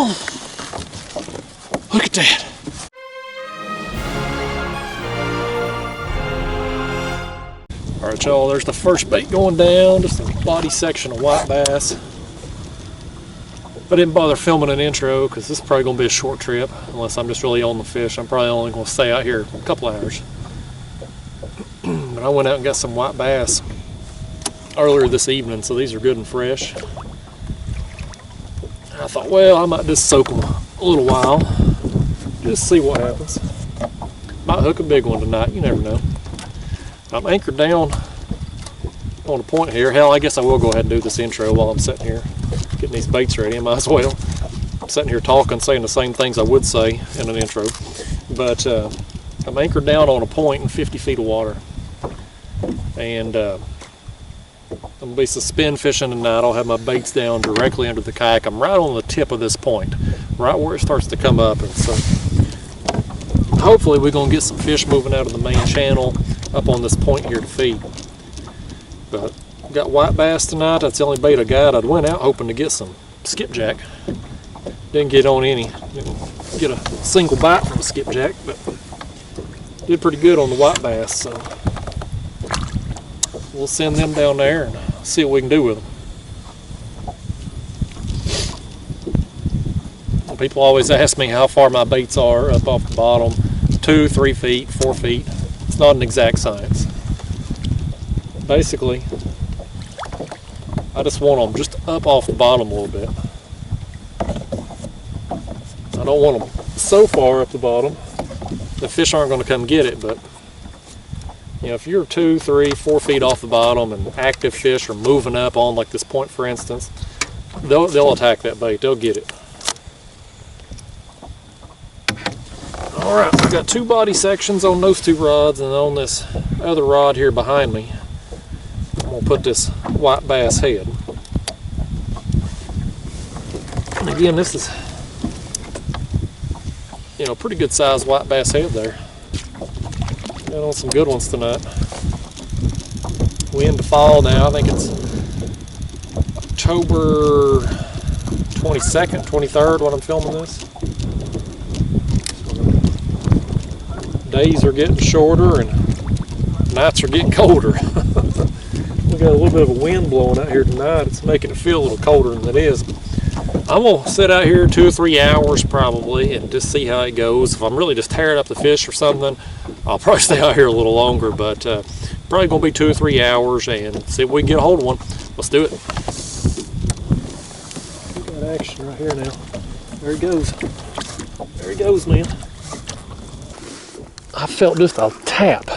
Boom. Look at that. Alright y'all, there's the first bait going down, just a body section of white bass. I didn't bother filming an intro because this is probably going to be a short trip unless I'm just really on the fish. I'm probably only going to stay out here a couple hours. But I went out and got some white bass earlier this evening, so these are good and fresh. I thought, well, I might just soak them a little while, just see what happens. Might hook a big one tonight, you never know. I'm anchored down on a point here. Hell, I guess I will go ahead and do this intro while I'm sitting here getting these baits ready. I might as well. I'm sitting here talking, saying the same things I would say in an intro. But I'm anchored down on a point in 50 feet of water. And I'm going to be suspend fishing tonight. I'll have my baits down directly under the kayak. I'm right on the tip of this point, right where it starts to come up. And so hopefully we're going to get some fish moving out of the main channel up on this point here to feed. But got white bass tonight. That's the only bait I got. I went out hoping to get some skipjack. Didn't get on any. Didn't get a single bite from a skipjack, but did pretty good on the white bass. So we'll send them down there and see what we can do with them. People always ask me how far my baits are up off the bottom. 2, 3 feet, 4 feet. It's not an exact science. Basically, I just want them just up off the bottom a little bit. I don't want them so far up the bottom the fish aren't going to come get it, but you know, if you're 2, 3, 4 feet off the bottom and active fish are moving up on like this point for instance, they'll attack that bait, they'll get it. Alright, I've got 2 body sections on those 2 rods, and on this other rod here behind me I'm going to put this white bass head. And again, this is, you know, pretty good sized white bass head there. Got on some good ones tonight. We into fall now. I think it's October 22nd, 23rd when I'm filming this. Days are getting shorter and nights are getting colder. We got a little bit of a wind blowing out here tonight. It's making it feel a little colder than it is. I'm going to sit out here 2 or 3 hours probably and just see how it goes. If I'm really just tearing up the fish or something, I'll probably stay out here a little longer, but probably going to be 2 or 3 hours and see if we can get a hold of one. Let's do it. Got action right here now. There he goes. There he goes, man. I felt just a tap.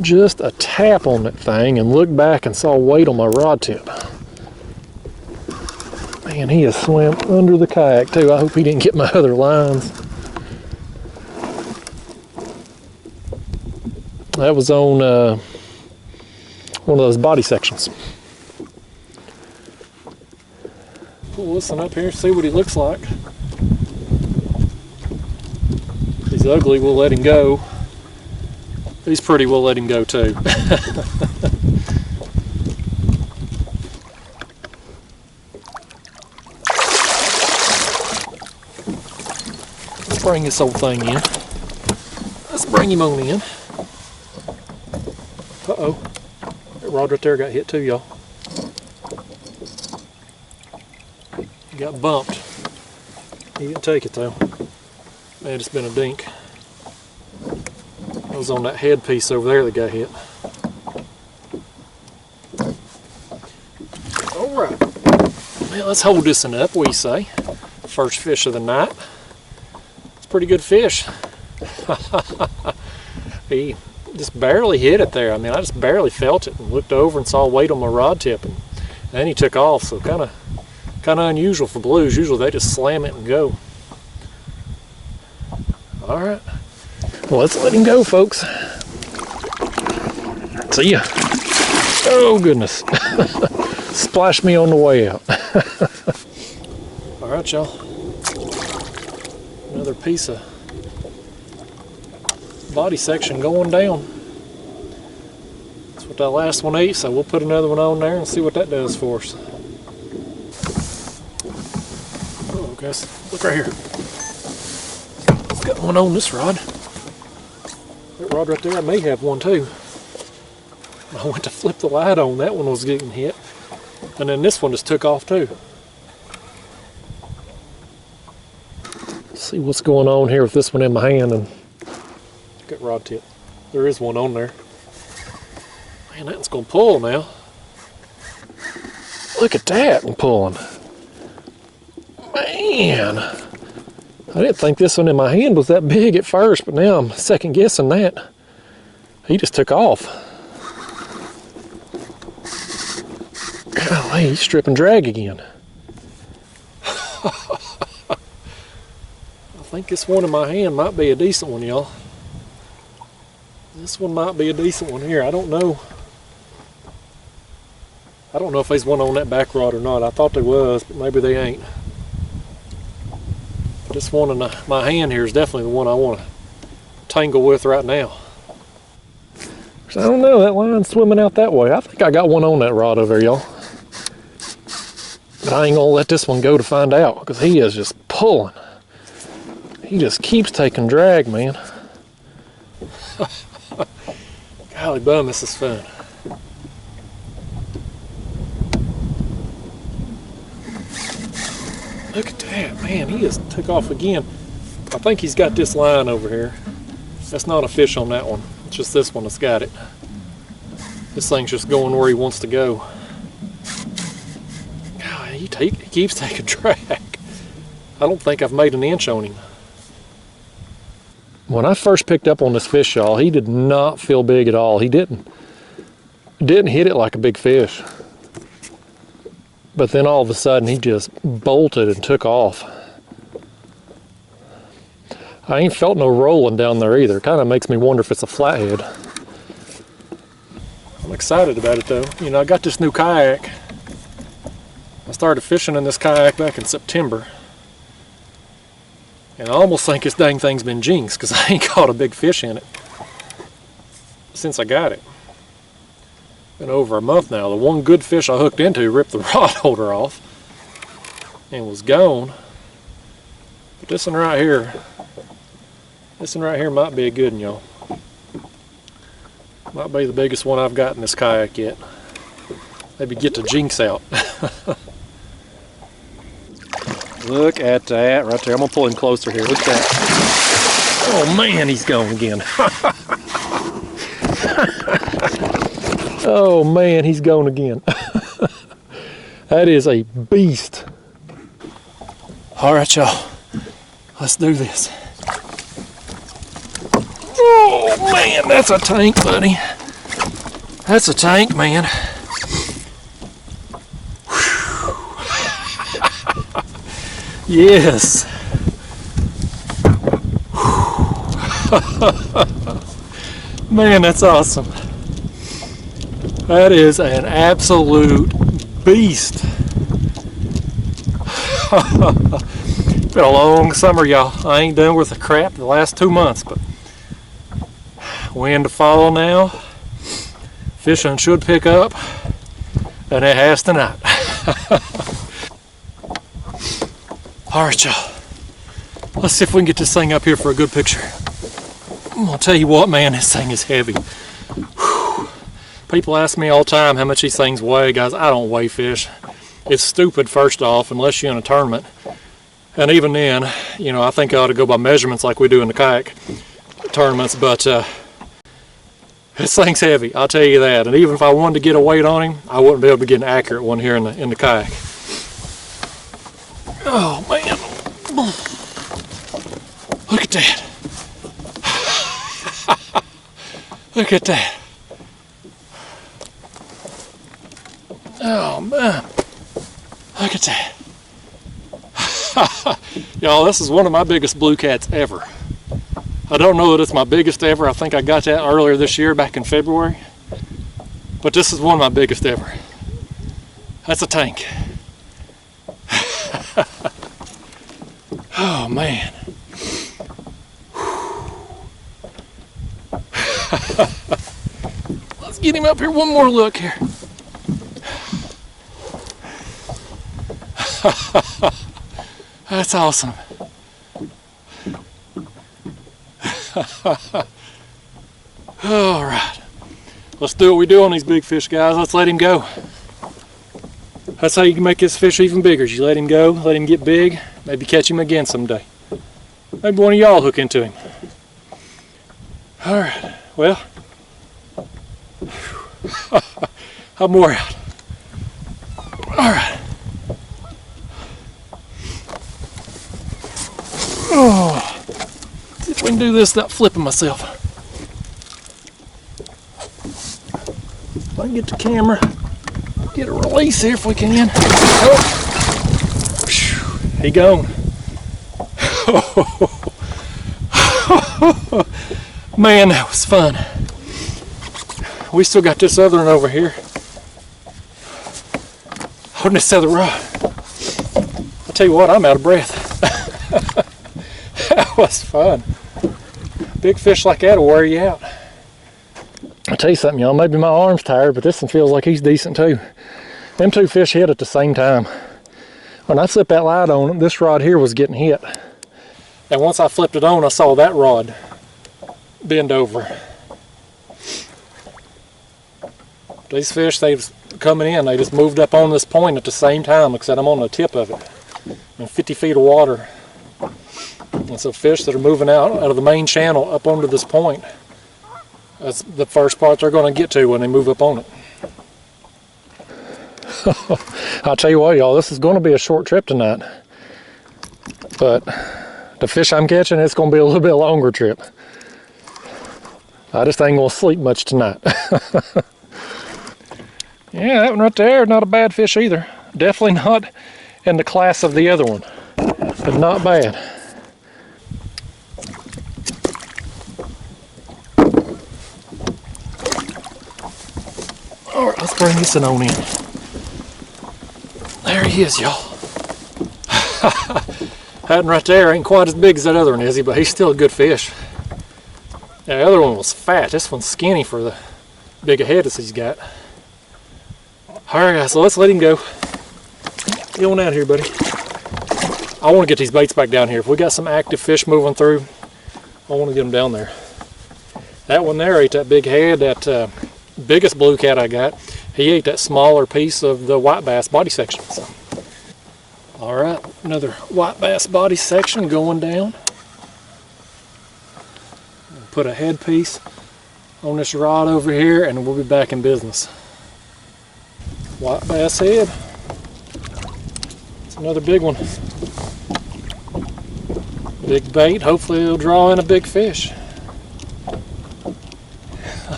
Just a tap on that thing and looked back and saw weight on my rod tip. Man, he has swam under the kayak too. I hope he didn't get my other lines. That was on one of those body sections. We'll listen up here, see what he looks like. If he's ugly, we'll let him go. If he's pretty, we'll let him go too. Let's bring this old thing in. Let's bring him on in. Uh-oh. That rod right there got hit too, y'all. He got bumped. He didn't take it though. Man, it's been a dink. I was on that head piece over there that got hit. Alright. Well, let's hold this one up, we say. First fish of the night. It's a pretty good fish. He just barely hit it there. I mean, I just barely felt it and looked over and saw weight on my rod tip, and then he took off. So kind of unusual for blues. Usually they just slam it and go. All right. Well, let's let him go, folks. See ya. Oh goodness. Splashed me on the way out. All right, y'all. Another piece of body section going down. That's what that last one ate, so we'll put another one on there and see what that does for us. guys. Look right here. It's got one on this rod. That rod right there, I may have one too. I went to flip the light on, that one was getting hit. And then this one just took off too. Let's see what's going on here with this one in my hand and got rod tip. There is one on there. Man, that one's gonna pull now. Look at that one pulling. Man, I didn't think this one in my hand was that big at first, but now I'm second guessing that. He just took off. Golly, he's stripping drag again. I think this one in my hand might be a decent one, y'all. This one might be a decent one here. I don't know. I don't know if there's one on that back rod or not. I thought there was, but maybe they ain't. But this one in my hand here is definitely the one I want to tangle with right now. I don't know, that line's swimming out that way. I think I got one on that rod over there, y'all. But I ain't gonna let this one go to find out, because he is just pulling. He just keeps taking drag, man. Golly bum, this is fun. Look at that, man, he just took off again. I think he's got this line over here. That's not a fish on that one. It's just this one that's got it. This thing's just going where he wants to go. God, he keeps taking drag. I don't think I've made an inch on him. When I first picked up on this fish, y'all, he did not feel big at all. He didn't hit it like a big fish. But then all of a sudden he just bolted and took off. I ain't felt no rolling down there either. Kind of makes me wonder if it's a flathead. I'm excited about it though. You know, I got this new kayak. I started fishing in this kayak back in September. And I almost think this dang thing's been jinxed because I ain't caught a big fish in it since I got it. Been over a month now. The one good fish I hooked into ripped the rod holder off and was gone. But this one right here might be a good one, y'all. Might be the biggest one I've got in this kayak yet. Maybe get the jinx out. Look at that right there. I'm gonna pull him closer here. Look at that. Oh man, he's gone again. Oh man, he's gone again. That is a beast. All right, y'all. Let's do this. Oh man, that's a tank, buddy. That's a tank, man. Yes. Man, that's awesome. That is an absolute beast. Been a long summer, y'all. I ain't done with the crap the last 2 months, but we're into fall now. Fishing should pick up, and it has tonight. All right, y'all. Let's see if we can get this thing up here for a good picture. I'm gonna tell you what, man, this thing is heavy. Whew. People ask me all the time how much these things weigh. Guys, I don't weigh fish. It's stupid, first off, unless you're in a tournament. And even then, you know, I think I ought to go by measurements like we do in the kayak tournaments, but this thing's heavy, I'll tell you that. And even if I wanted to get a weight on him, I wouldn't be able to get an accurate one here in the kayak. Oh man, look at that. Look at that. Oh man, look at that. Y'all, this is one of my biggest blue cats ever. I don't know that it's my biggest ever. I think I got that earlier this year, back in February. But this is one of my biggest ever. That's a tank. Oh man. Let's get him up here one more look here. That's awesome. All right, let's do what we do on these big fish, guys. Let's let him go. That's how you can make this fish even bigger. You let him go, let him get big, maybe catch him again someday. Maybe one of y'all hook into him. All right, well, I'm more out. All right. Oh, see if we can do this without flipping myself. If I can get the camera, get a release here if we can. Oh, he gone. Man, that was fun. We still got this other one over here. Holding this other rod. I'll tell you what, I'm out of breath. That was fun. Big fish like that will wear you out. I'll tell you something, y'all. Maybe my arm's tired, but this one feels like he's decent too. Them two fish hit at the same time. When I flipped that light on, this rod here was getting hit. And once I flipped it on, I saw that rod bend over. These fish, they was coming in, they just moved up on this point at the same time, except I'm on the tip of it. In 50 feet of water. And so fish that are moving out of the main channel up onto this point, that's the first part they're going to get to when they move up on it. I'll tell you what, y'all, this is going to be a short trip tonight. But the fish I'm catching, it's going to be a little bit longer trip. I just ain't going to sleep much tonight. Yeah, that one right there, not a bad fish either. Definitely not in the class of the other one, but not bad. All right, let's bring this one on in. There he is, y'all. That one right there ain't quite as big as that other one, is he? But he's still a good fish. Yeah, the other one was fat. This one's skinny for the big head as he's got. All right, guys, so let's let him go. Get on out here, buddy. I want to get these baits back down here. If we got some active fish moving through, I want to get them down there. That one there ate that big head, that biggest blue cat I got. He ate that smaller piece of the white bass body section. So. All right, another white bass body section going down. Put a headpiece on this rod over here and we'll be back in business. White bass head. It's another big one. Big bait. Hopefully it'll draw in a big fish.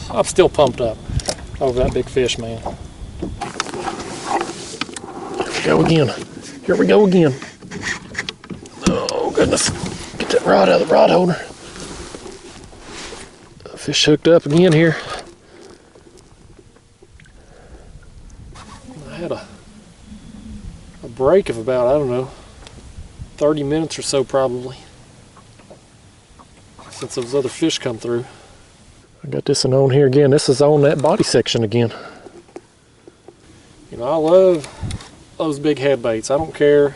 I'm still pumped up over that big fish, man. Here we go again. Here we go again. Oh goodness. Get that rod out of the rod holder. Fish hooked up again here. I had a break of about, I don't know, 30 minutes or so probably, since those other fish come through. I got this one on here again. This is on that body section again. You know, I love those big head baits. I don't care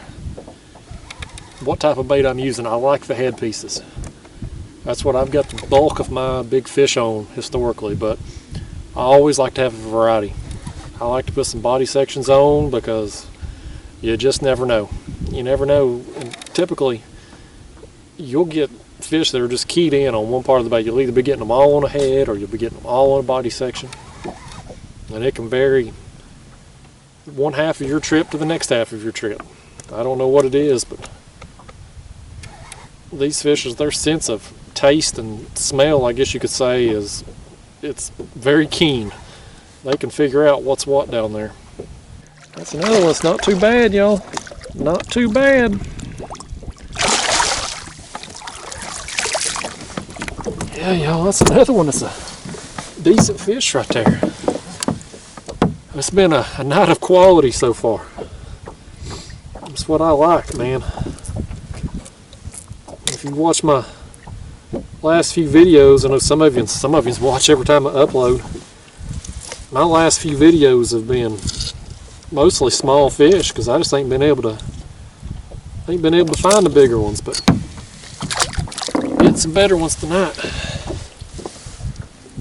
what type of bait I'm using. I like the head pieces. That's what I've got the bulk of my big fish on historically, but I always like to have a variety. I like to put some body sections on because you just never know. You never know. And typically, you'll get fish that are just keyed in on one part of the bait. You'll either be getting them all on a head or you'll be getting them all on a body section. And it can vary one half of your trip to the next half of your trip. I don't know what it is, but these fish, their sense of taste and smell, I guess you could say, it's very keen. They can figure out what's what down there. That's another one. It's not too bad, y'all. Not too bad. Yeah, y'all, that's another one that's a decent fish right there. It's been a night of quality so far. That's what I like, man. If you watch my last few videos, I know some of you watch every time I upload. My last few videos have been mostly small fish because I just ain't been able to Ain't been able to find the bigger ones, but get some better ones tonight.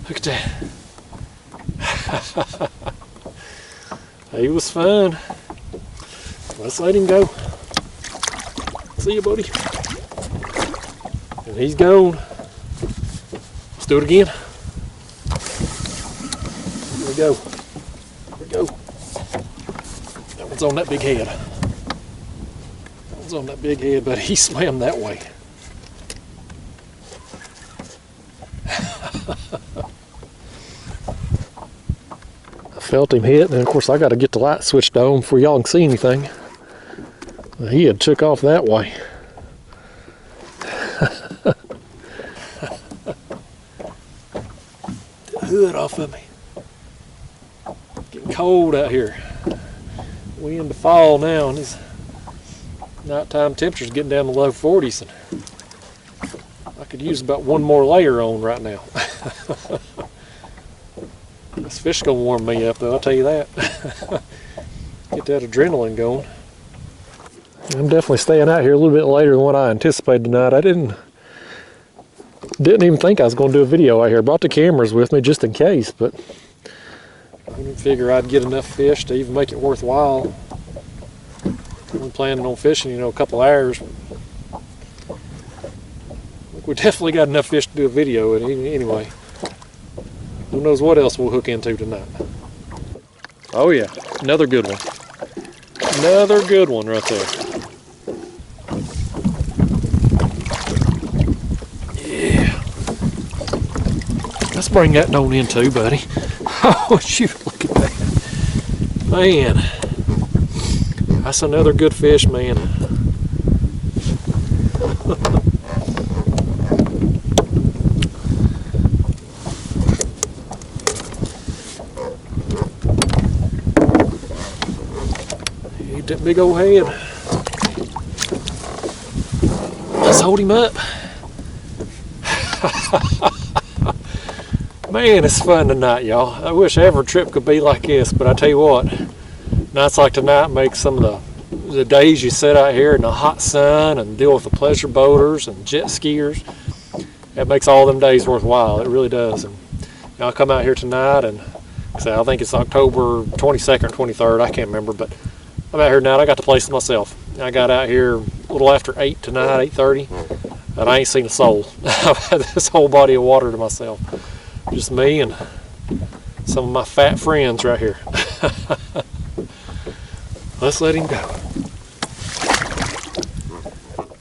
Look at that. He was fun. Let's let him go. See you, buddy. And he's gone. Let's do it again. Here we go. Here we go. That one's on that big head. That one's on that big head, but he swam that way. I felt him hit, and of course I got to get the light switched on before y'all can see anything. He had took off that way. The hood off of me. Getting cold out here. We into fall now, and these nighttime temperatures getting down to the low 40s. And I could use about one more layer on right now. This fish gonna warm me up, though, I'll tell you that. Get that adrenaline going. I'm definitely staying out here a little bit later than what I anticipated tonight. I didn't even think I was going to do a video out here. Brought the cameras with me just in case, but I didn't figure I'd get enough fish to even make it worthwhile. I'm planning on fishing, a couple hours. We definitely got enough fish to do a video anyway. Who knows what else we'll hook into tonight. Oh yeah, another good one. Another good one right there. Yeah. Let's bring that on in too, buddy. Oh, shoot, look at that. Man. That's another good fish, man. That big old head. Let's hold him up. Man, it's fun tonight, y'all. I wish every trip could be like this, but I tell you what, nights like tonight make some of the days you sit out here in the hot sun and deal with the pleasure boaters and jet skiers. It makes all them days worthwhile. It really does. And I'll come out here tonight, and I think it's October 22nd or 23rd. I can't remember, but I'm out here now. I got the place to myself. I got out here a little after 8 tonight, 8:30, and I ain't seen a soul. I've had this whole body of water to myself. Just me and some of my fat friends right here. Let's let him go.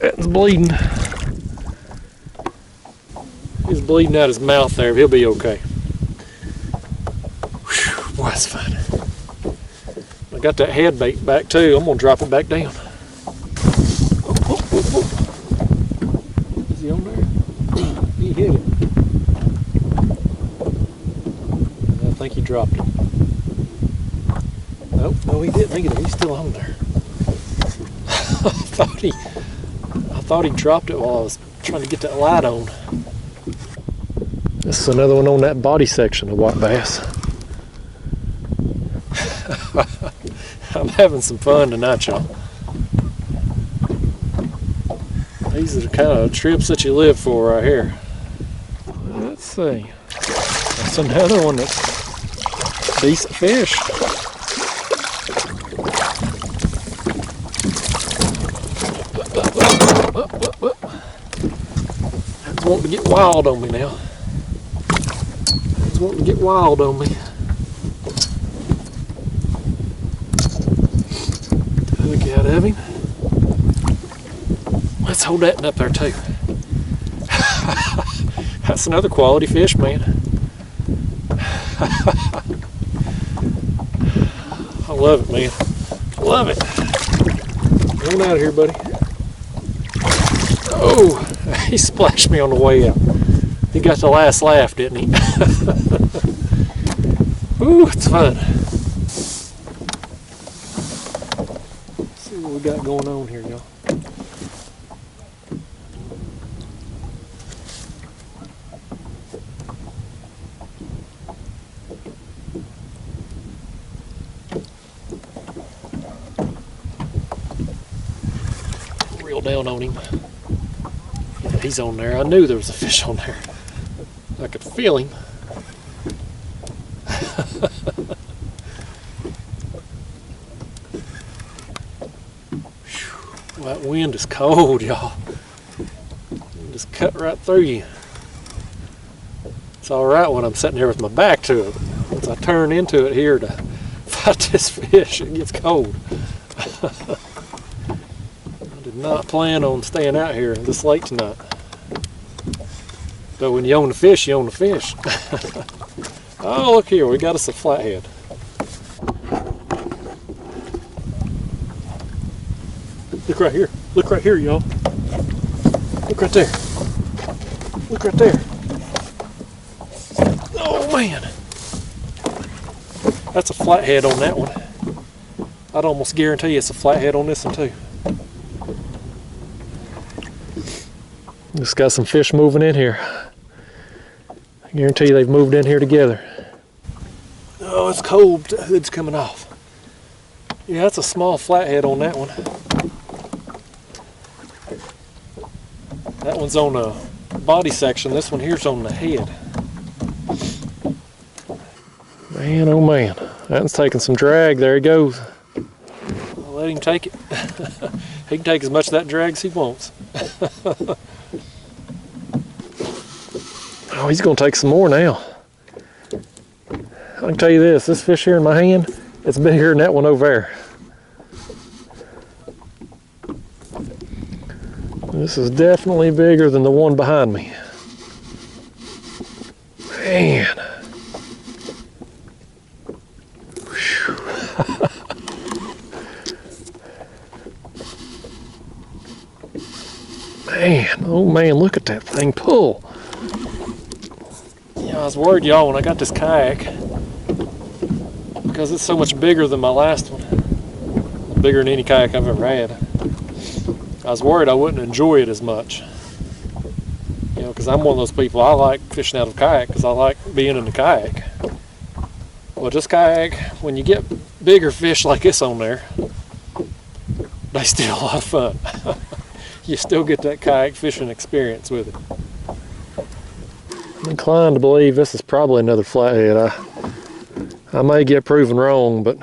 That's bleeding. He's bleeding out his mouth there, but he'll be okay. Whew, boy, that's fun. I got that head bait back too. I'm gonna drop it back down. Is he on there? He hit it. I think he dropped it. Nope, no he didn't. He's still on there. I thought he dropped it while I was trying to get that light on. This is another one on that body section of white bass. I'm having some fun tonight, y'all. These are the kind of trips that you live for right here. Let's see. That's another one that's decent fish. It's wanting to get wild on me now. It's wanting to get wild on me. Look out of him. Let's hold that one up there too. That's another quality fish, man. I love it, man. Love it. Come on out of here, buddy. Oh, he splashed me on the way out. He got the last laugh, didn't he? Ooh, it's fun. Let's see what we got going on here, y'all. reel down on him. Yeah, he's on there. I knew there was a fish on there. I could feel him. That wind is cold, y'all. Just cut right through you. It's all right when I'm sitting here with my back to it. Once I turn into it here to fight this fish, it gets cold. I did not plan on staying out here this late tonight. But when you own the fish, you own the fish. Oh, look here, we got us a flathead. Look right here, y'all. Look right there. Look right there. Oh man, that's a flathead on that one. I'd almost guarantee it's a flathead on this one too. Just got some fish moving in here. I guarantee you they've moved in here together. Oh, it's cold. The hood's coming off. Yeah, that's a small flathead on that one. That one's on the body section. This one here's on the head. Man, oh man. That one's taking some drag. There he goes. I'll let him take it. He can take as much of that drag as he wants. Oh, he's going to take some more now. I can tell you this fish here in my hand, it's bigger than that one over there. This is definitely bigger than the one behind me. Man. Man, oh man, look at that thing pull. Yeah, I was worried, y'all, when I got this kayak, because it's so much bigger than my last one. Bigger than any kayak I've ever had. I was worried I wouldn't enjoy it as much. You know, because I'm one of those people, I like fishing out of a kayak because I like being in the kayak. Well, this kayak, when you get bigger fish like this on there, they still a lot of fun. You still get that kayak fishing experience with it. I'm inclined to believe this is probably another flathead. I may get proven wrong, but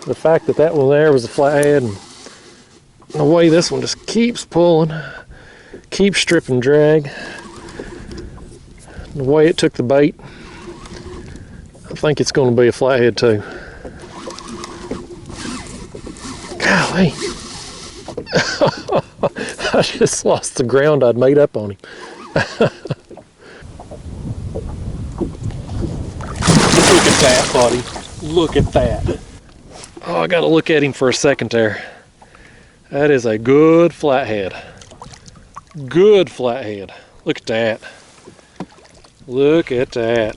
the fact that that one there was a flathead, and the way this one just keeps pulling, keeps stripping drag, the way it took the bait, I think it's going to be a flathead too. Golly. I just lost the ground I'd made up on him. Look at that, buddy. Look at that. Oh, I got to look at him for a second there. That is a good flathead. Good flathead. Look at that. Look at that.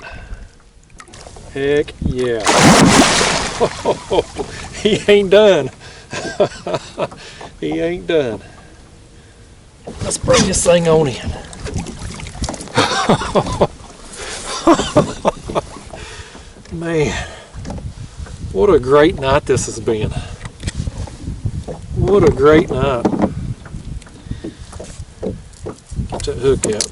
Heck yeah. He ain't done. He ain't done. Let's bring this thing on in. Man, what a great night this has been. What a great night. Get that hook out.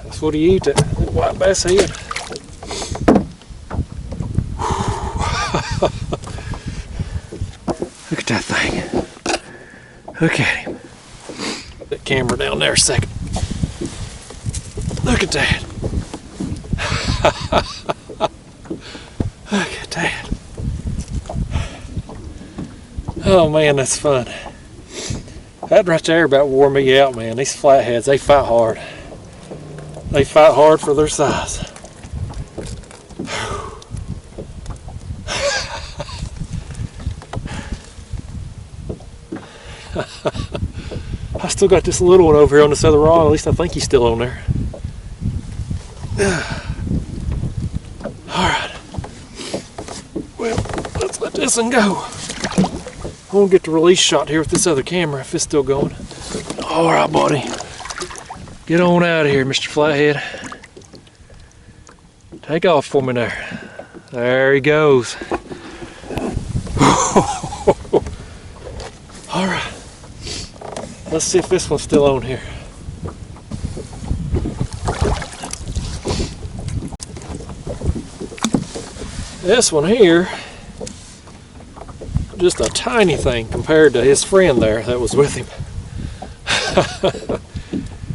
That's what he eats, that white bass head. Look at that thing. Look at him. That camera down there a second. Look at that. Look at that. Oh man, that's fun. That right there about wore me out, man. These flatheads, they fight hard. They fight hard for their size. I still got this little one over here on this other rod. At least I think he's still on there. Alright. Well, let's let this one go. I won't get the release shot here with this other camera if it's still going. Alright, buddy. Get on out of here, Mr. Flathead. Take off for me there. There he goes. Alright. Let's see if this one's still on here. This one here, just a tiny thing compared to his friend there that was with him.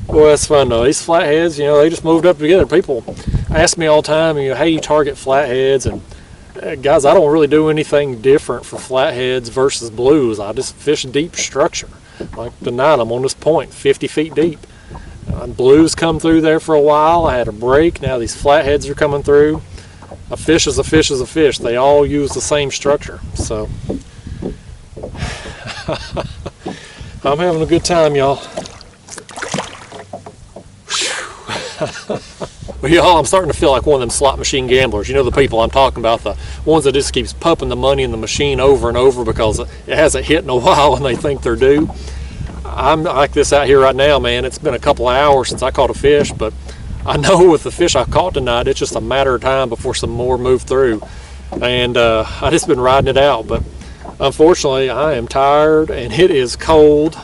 Boy, that's fun though. These flatheads, they just moved up together. People ask me all the time, how you target flatheads, and guys, I don't really do anything different for flatheads versus blues. I just fish deep structure. Like tonight, I'm on this point, 50 feet deep. Blues come through there for a while. I had a break. Now these flatheads are coming through. A fish is a fish is a fish. They all use the same structure. So I'm having a good time, y'all. Well, y'all, I'm starting to feel like one of them slot machine gamblers. You know the people I'm talking about, the ones that just keeps pumping the money in the machine over and over because it hasn't hit in a while and they think they're due. I'm like this out here right now, man. It's been a couple of hours since I caught a fish, but I know with the fish I caught tonight, it's just a matter of time before some more move through. And I just been riding it out, but unfortunately I am tired and it is cold,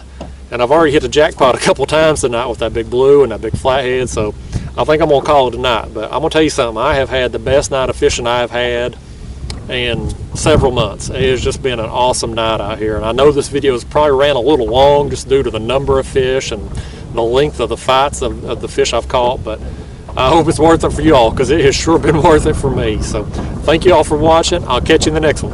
and I've already hit the jackpot a couple times tonight with that big blue and that big flathead, so I think I'm gonna call it tonight. But I'm gonna tell you something, I have had the best night of fishing I have had in several months. It has just been an awesome night out here, and I know this video has probably ran a little long just due to the number of fish and the length of the fights of the fish I've caught, but I hope it's worth it for you all, because it has sure been worth it for me. So thank you all for watching. I'll catch you in the next one.